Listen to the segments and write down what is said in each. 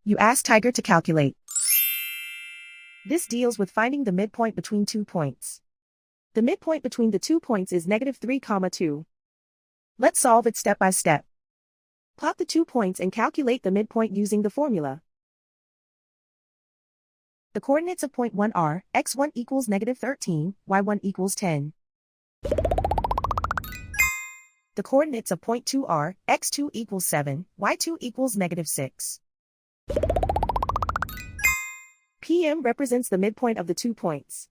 You ask Tiger to calculate. This deals with finding the midpoint between 2 points. The midpoint between the 2 points is -3, 2. Let's solve it step by step. Plot the 2 points and calculate the midpoint using the formula. The coordinates of point 1 are x1 equals -13, y1 equals 10. The coordinates of point 2 are x2 equals 7, y2 equals -6. PM represents the midpoint of the 2 points.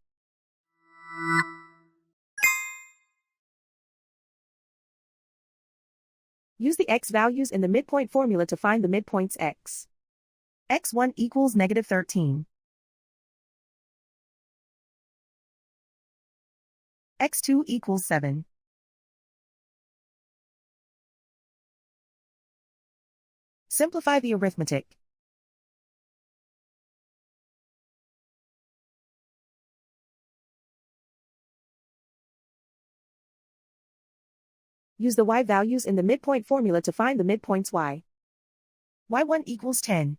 Use the x values in the midpoint formula to find the midpoints x. x1 equals -13. x2 equals 7. Simplify the arithmetic. Use the y values in the midpoint formula to find the midpoints y. y1 equals 10.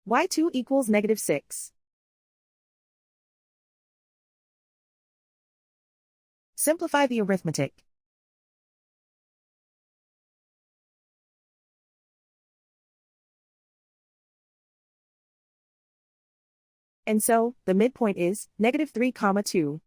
y2 equals -6. Simplify the arithmetic. And so, the midpoint is -3, 2.